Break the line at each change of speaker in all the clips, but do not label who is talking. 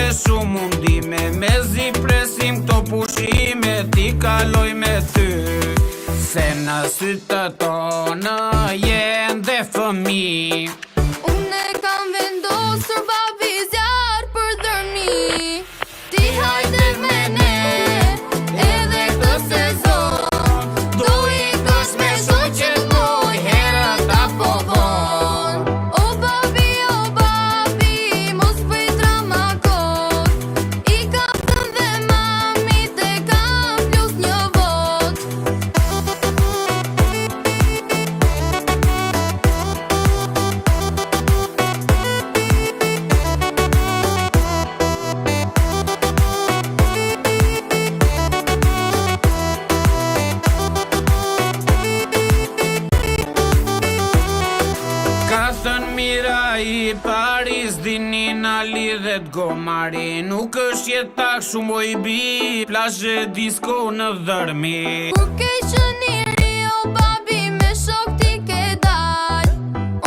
me shumë mundime, me zi presim këto pushime, ti kaloj me ty. Se në sytë tonë jenë dhe fëmi.
Unë e kam vendosur babi zjarë për dërmi. Ti hajde me ne, edhe këtë sezon. Do ikësh me shoqet muj, herët apo vonë. O babi, mos bëj drama kot. I kam thënë dhe mamit e kam plus një vot.
Ka thënë mira i Paris, dini na lidhet gomari. Nuk është jetak shumë oj bi, plazhe disko në dhërmi.
Kur ke qenë i ri, o babi, me shok ti ke dal.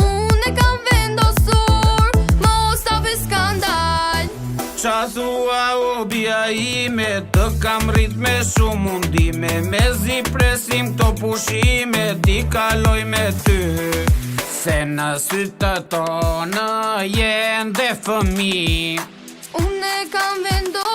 Unë e kam vendosur, mos ta vë skandal.
Qa thua o bia ime, të kam rrit me shumë mundime, me zi presim këto pushime, ti kaloj me ty. Se në sytë tonë jenë dhe fëmi.
Unë e kam vendosur